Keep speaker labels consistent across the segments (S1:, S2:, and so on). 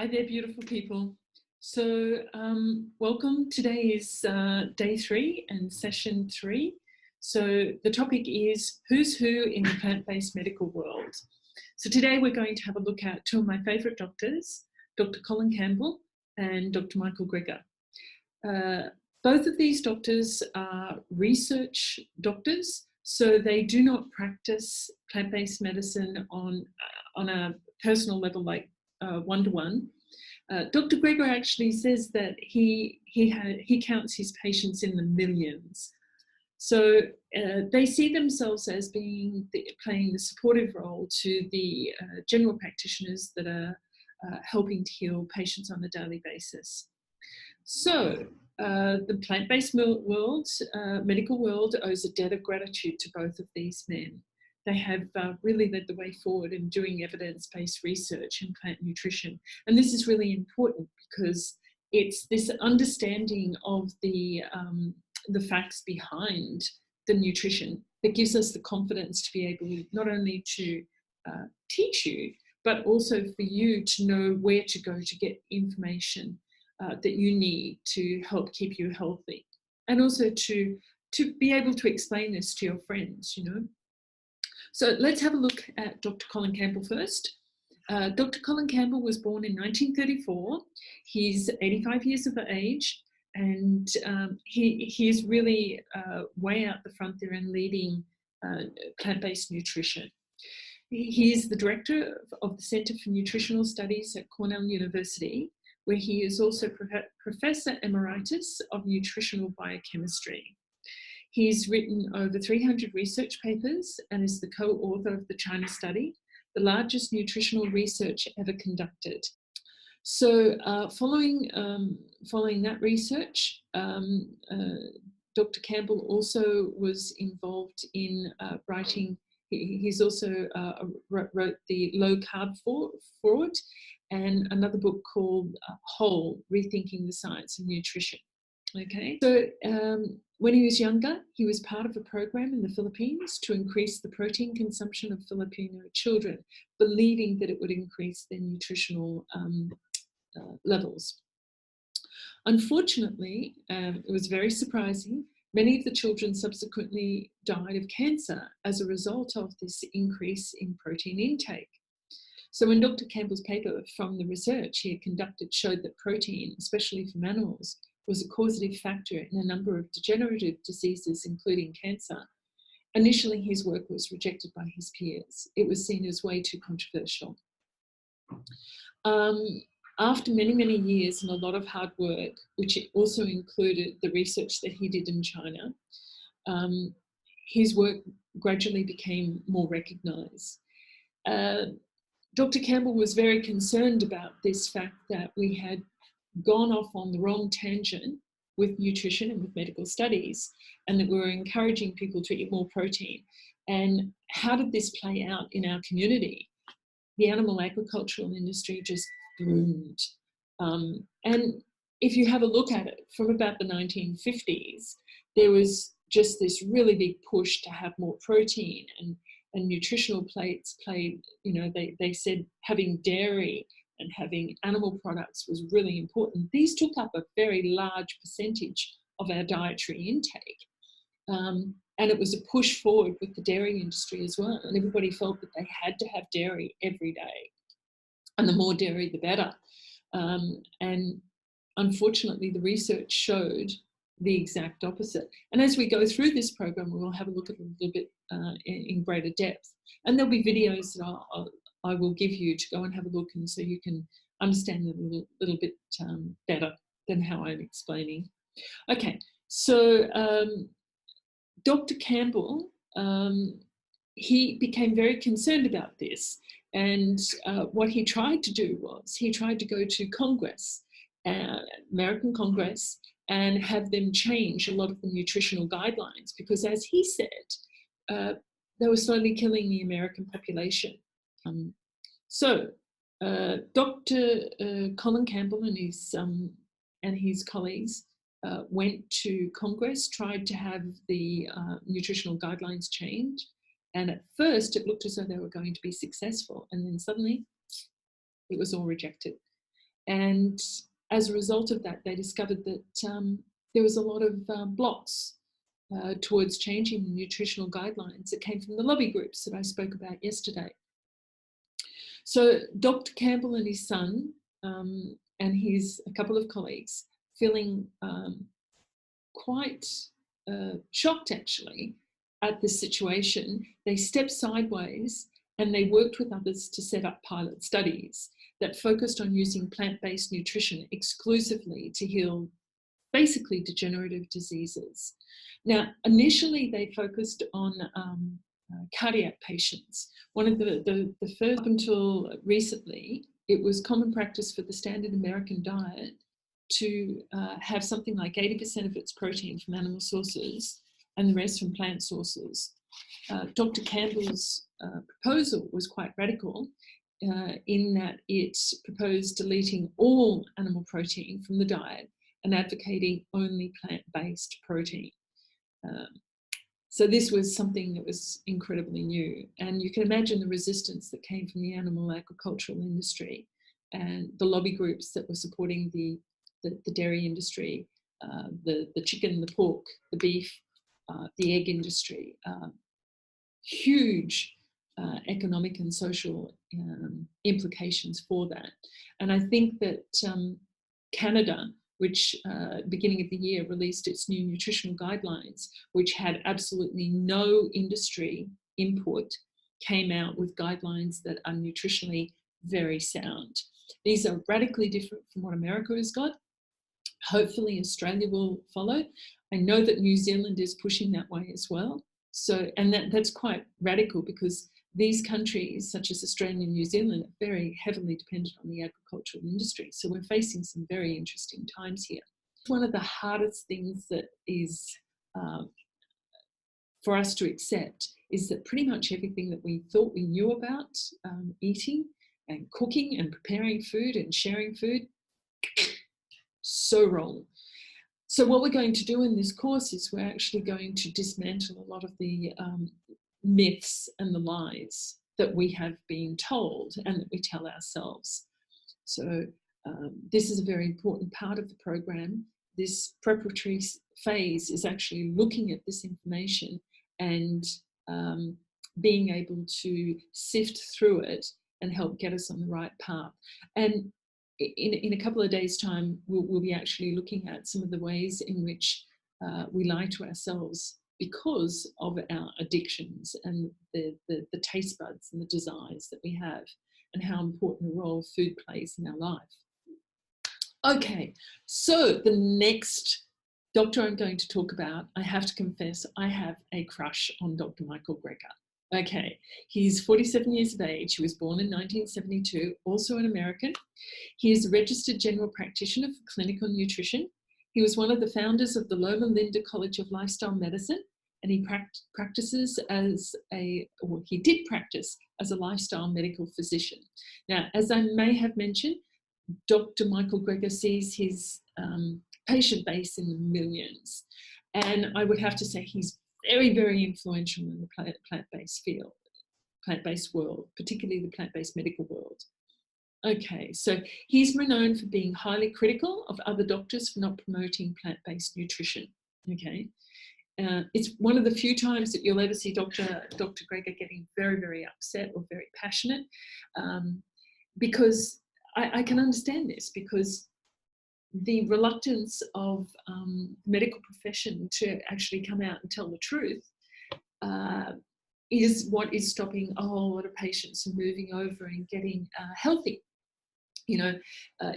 S1: Hi there, beautiful people. So welcome. Today is day 3 and session 3. So the topic is who's who in the plant-based medical world. So today we're going to have a look at two of my favourite doctors, Dr. Colin Campbell and Dr. Michael Brecker. Both of these doctors are research doctors, so they do not practice plant-based medicine on a personal level like one-to-one. Dr. Brecker actually says that he counts his patients in the millions. So they see themselves as playing the supportive role to the general practitioners that are helping to heal patients on a daily basis. So the plant-based world, medical world, owes a debt of gratitude to both of these men. They have really led the way forward in doing evidence-based research in plant nutrition. And this is really important because it's this understanding of the facts behind the nutrition that gives us the confidence to be able not only to teach you, but also for you to know where to go to get information that you need to help keep you healthy. And also to be able to explain this to your friends, you know. So let's have a look at Dr. Colin Campbell first. Dr. Colin Campbell was born in 1934. He's 85 years of age, and he is really way out the front there in leading plant-based nutrition. He is the director of the Center for Nutritional Studies at Cornell University, where he is also Professor Emeritus of Nutritional Biochemistry. He's written over 300 research papers and is the co-author of the China study, the largest nutritional research ever conducted. So following that research, Dr. Campbell also was involved in writing. He's also wrote the Low Carb Forward and another book called Whole, Rethinking the Science of Nutrition. Okay, so when he was younger, he was part of a program in the Philippines to increase the protein consumption of Filipino children, believing that it would increase their nutritional levels. Unfortunately, it was very surprising. Many of the children subsequently died of cancer as a result of this increase in protein intake. So when Dr. Campbell's paper from the research he had conducted showed that protein, especially from animals, was a causative factor in a number of degenerative diseases, including cancer, initially his work was rejected by his peers. It was seen as way too controversial. After many, many years and a lot of hard work, which also included the research that he did in China, his work gradually became more recognized. Dr. Campbell was very concerned about this fact that we had gone off on the wrong tangent with nutrition and with medical studies, and that we were encouraging people to eat more protein. And how did this play out in our community? The animal agricultural industry just boomed. And if you have a look at it, from about the 1950s, there was just this really big push to have more protein, and nutritional plates played, you know, they said having dairy and having animal products was really important. These took up a very large percentage of our dietary intake. And it was a push forward with the dairy industry as well. And everybody felt that they had to have dairy every day. And the more dairy, the better. And unfortunately, the research showed the exact opposite. And as we go through this program, we'll have a look at it a little bit in greater depth. And there'll be videos that I will give you to go and have a look, and so you can understand it a little bit better than how I'm explaining. Okay, so Dr. Campbell, he became very concerned about this, and what he tried to do was he tried to go to Congress, American Congress, and have them change a lot of the nutritional guidelines, because as he said, they were slowly killing the American population. So Dr. Colin Campbell and his colleagues went to Congress, tried to have the nutritional guidelines changed, and at first it looked as though they were going to be successful, and then suddenly it was all rejected. And as a result of that, they discovered that there was a lot of blocks towards changing the nutritional guidelines that came from the lobby groups that I spoke about yesterday. So Dr. Campbell and his son and a couple of colleagues, feeling quite shocked actually at this situation, they stepped sideways and they worked with others to set up pilot studies that focused on using plant-based nutrition exclusively to heal basically degenerative diseases. Now, initially they focused on cardiac patients. One of the first, up until recently, it was common practice for the standard American diet to have something like 80% of its protein from animal sources and the rest from plant sources. Dr. Campbell's proposal was quite radical in that it proposed deleting all animal protein from the diet and advocating only plant-based protein. So this was something that was incredibly new. And you can imagine the resistance that came from the animal agricultural industry and the lobby groups that were supporting the dairy industry, the chicken, the pork, the beef, the egg industry. Huge economic and social implications for that. And I think that Canada, which beginning of the year released its new nutritional guidelines, which had absolutely no industry input, came out with guidelines that are nutritionally very sound. These are radically different from what America has got. Hopefully Australia will follow. I know that New Zealand is pushing that way as well. So, and that's quite radical because these countries, such as Australia and New Zealand, are very heavily dependent on the agricultural industry. So we're facing some very interesting times here. One of the hardest things that is for us to accept is that pretty much everything that we thought we knew about eating and cooking and preparing food and sharing food, so wrong. So what we're going to do in this course is we're actually going to dismantle a lot of the myths and the lies that we have been told and that we tell ourselves. So this is a very important part of the program. This preparatory phase is actually looking at this information and being able to sift through it and help get us on the right path. And in a couple of days' time, we'll be actually looking at some of the ways in which we lie to ourselves because of our addictions and the taste buds and the desires that we have and how important a role food plays in our life. Okay, so the next doctor I'm going to talk about, I have to confess, I have a crush on Dr. Michael Brecker. Okay, he's 47 years of age. He was born in 1972, also an American. He is a registered general practitioner for clinical nutrition. He was one of the founders of the Loma Linda College of Lifestyle Medicine, and he practices as he did practice as a lifestyle medical physician. Now, as I may have mentioned, Dr. Michael Brecker sees his patient base in the millions. And I would have to say he's very, very influential in the plant-based field, plant-based world, particularly the plant-based medical world. Okay, so he's renowned for being highly critical of other doctors for not promoting plant-based nutrition. Okay, it's one of the few times that you'll ever see Dr. Brecker getting very, very upset or very passionate, because I can understand this, because the reluctance of the medical profession to actually come out and tell the truth is what is stopping a whole lot of patients from moving over and getting healthy. You know,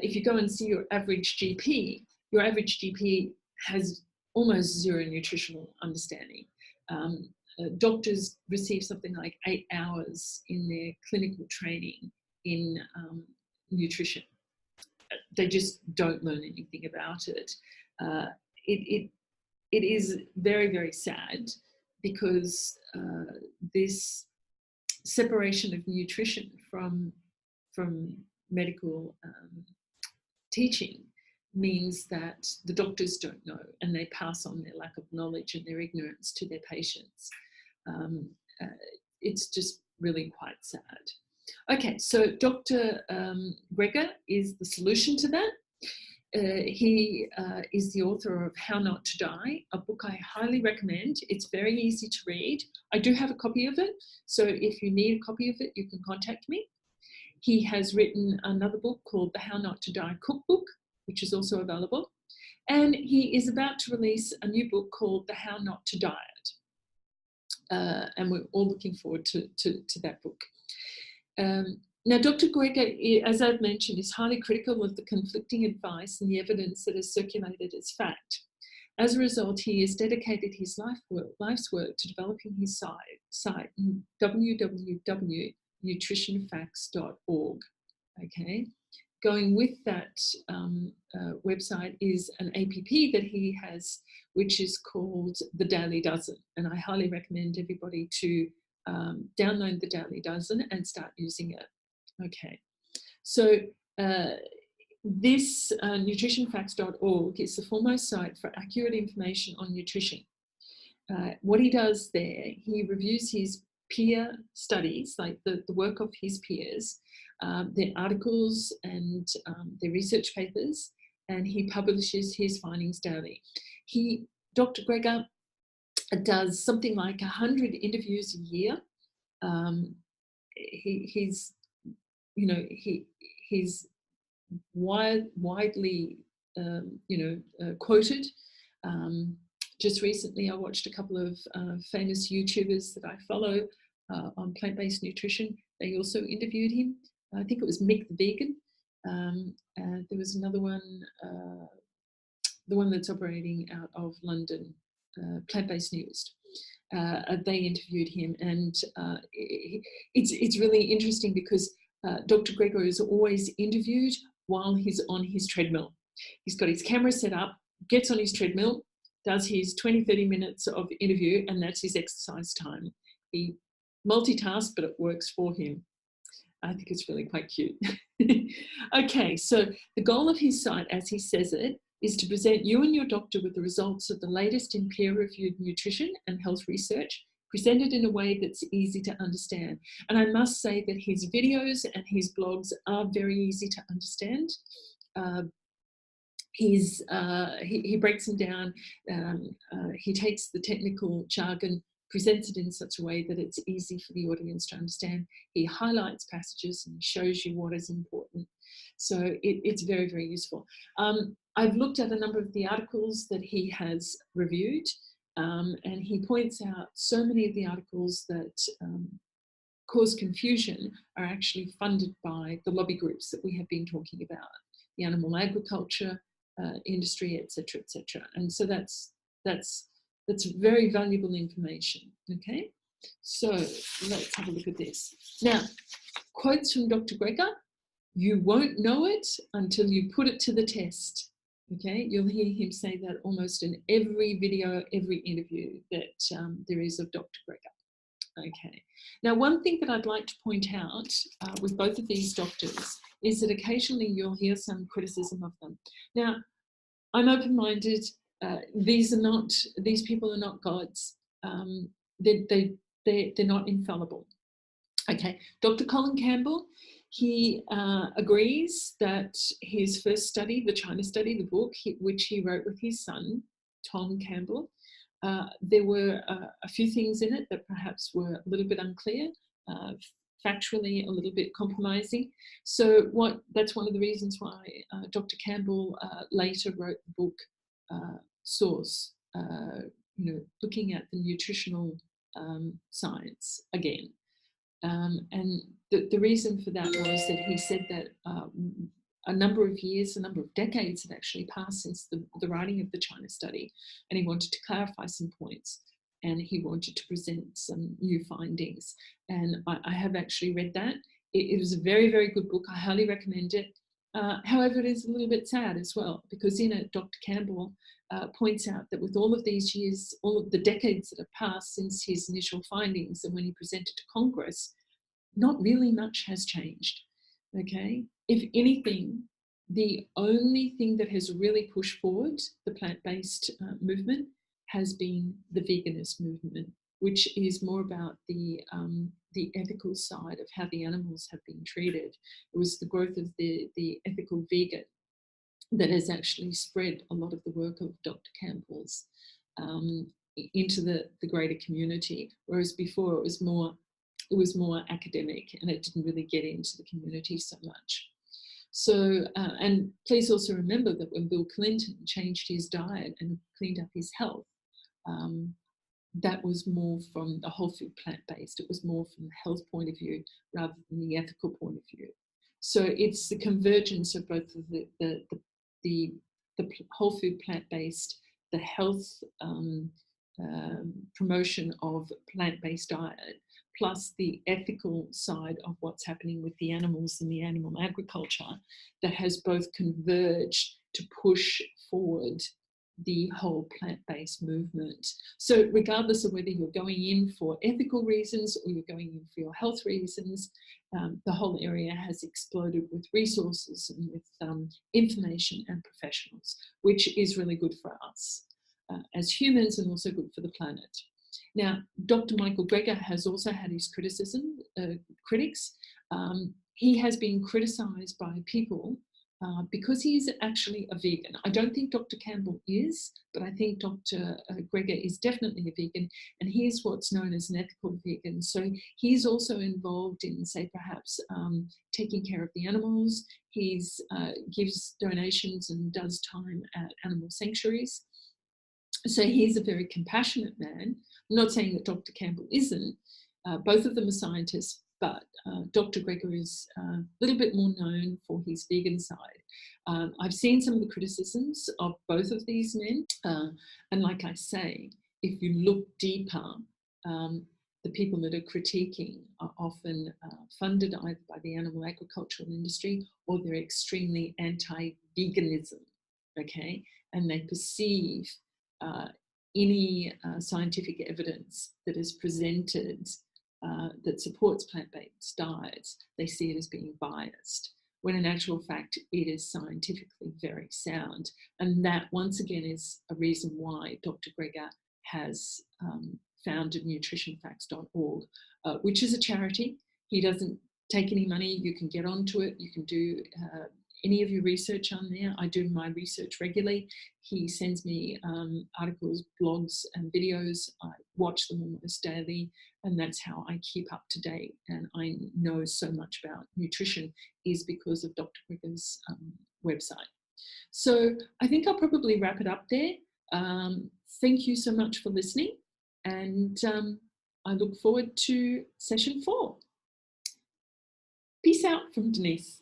S1: if you go and see your average GP has almost zero nutritional understanding. Doctors receive something like 8 hours in their clinical training in nutrition. They just don't learn anything about it. It is very, very sad, because this separation of nutrition from medical teaching means that the doctors don't know, and they pass on their lack of knowledge and their ignorance to their patients. It's just really quite sad. Okay, so Dr. Brecker is the solution to that. He is the author of How Not to Die, a book I highly recommend. It's very easy to read. I do have a copy of it, so if you need a copy of it, you can contact me. He has written another book called the How Not to Die Cookbook, which is also available. And he is about to release a new book called The How Not to Diet. And we're all looking forward to that book. Now, Dr. Brecker, as I've mentioned, is highly critical of the conflicting advice and the evidence that is circulated as fact. As a result, he has dedicated his life's work to developing his site www.nutritionfacts.org. Okay, going with that website is an app that he has, which is called The Daily Dozen, and I highly recommend everybody to download The Daily Dozen and start using it. Okay, so this nutritionfacts.org is the foremost site for accurate information on nutrition. What he does there, he reviews his peer studies, like the work of his peers, their articles and their research papers, and he publishes his findings daily. Dr. Brecker does something like 100 interviews a year. He's widely quoted. Just recently, I watched a couple of famous YouTubers that I follow on plant-based nutrition. They also interviewed him. I think it was Mick the Vegan. There was another one, the one that's operating out of London, Plant-Based News. They interviewed him, and it's really interesting because Dr. Brecker is always interviewed while he's on his treadmill. He's got his camera set up, gets on his treadmill, does his 20-30 minutes of interview, and that's his exercise time. He multitasks, but it works for him. I think it's really quite cute. Okay, so the goal of his site, as he says it, is to present you and your doctor with the results of the latest in peer-reviewed nutrition and health research, presented in a way that's easy to understand. And I must say that his videos and his blogs are very easy to understand. He breaks them down. He takes the technical jargon, presents it in such a way that it's easy for the audience to understand. He highlights passages and shows you what is important. So it's very, very useful. I've looked at a number of the articles that he has reviewed, and he points out so many of the articles that cause confusion are actually funded by the lobby groups that we have been talking about, the animal agriculture industry, etc., etc. And so that's very valuable information. Okay, so let's have a look at this. Now, quotes from Dr. Brecker: "You won't know it until you put it to the test." Okay, you'll hear him say that almost in every video, every interview that there is of Dr. Brecker. Okay, now one thing that I'd like to point out with both of these doctors is that occasionally you'll hear some criticism of them. Now, I'm open-minded. These people are not gods. They're not infallible. Okay, Dr. Colin Campbell, he agrees that his first study, the China study, the book, which he wrote with his son, Tom Campbell, there were a few things in it that perhaps were a little bit unclear, factually a little bit compromising. So that's one of the reasons why Dr. Campbell later wrote the book Source, looking at the nutritional science again. And the reason for that was that he said that a number of decades had actually passed since the writing of the China study, and he wanted to clarify some points, and he wanted to present some new findings. And I have actually read that. It was a very, very good book. I highly recommend it. However, it is a little bit sad as well, because in it, Dr. Campbell points out that with all of these years, all of the decades that have passed since his initial findings and when he presented to Congress, not really much has changed. Okay, if anything, the only thing that has really pushed forward the plant-based movement has been the veganist movement, which is more about the ethical side of how the animals have been treated. It was the growth of the ethical vegan that has actually spread a lot of the work of Dr. Campbell's into the greater community, whereas before it was more academic and it didn't really get into the community so much. So, and please also remember that when Bill Clinton changed his diet and cleaned up his health, that was more from the whole food plant-based. It was more from the health point of view rather than the ethical point of view. So it's the convergence of both of the whole food plant-based, the health promotion of plant-based diet, plus the ethical side of what's happening with the animals and the animal agriculture, that has both converged to push forward the whole plant-based movement. So regardless of whether you're going in for ethical reasons or you're going in for your health reasons, the whole area has exploded with resources and with information and professionals, which is really good for us as humans and also good for the planet. Now, Dr. Michael Brecker has also had his critics. He has been criticised by people because he's actually a vegan. I don't think Dr. Campbell is, but I think Dr. Brecker is definitely a vegan, and he's what's known as an ethical vegan. So he's also involved in, say, perhaps taking care of the animals. He gives donations and does time at animal sanctuaries. So he's a very compassionate man. I'm not saying that Dr. Campbell isn't. Both of them are scientists, but Dr. Brecker is a little bit more known for his vegan side. I've seen some of the criticisms of both of these men. And like I say, if you look deeper, the people that are critiquing are often funded either by the animal agricultural industry or they're extremely anti-veganism, okay? And they perceive any scientific evidence that is presented that supports plant-based diets, they see it as being biased, when in actual fact it is scientifically very sound. And that, once again, is a reason why Dr. Brecker has founded nutritionfacts.org, which is a charity. He doesn't take any money. You can get onto it. You can do any of your research on there. I do my research regularly. He sends me articles, blogs, and videos. I watch them almost daily, and that's how I keep up to date. And I know so much about nutrition is because of Dr. Brecker's website. So I think I'll probably wrap it up there. Thank you so much for listening, and I look forward to session 4. Peace out from Denise.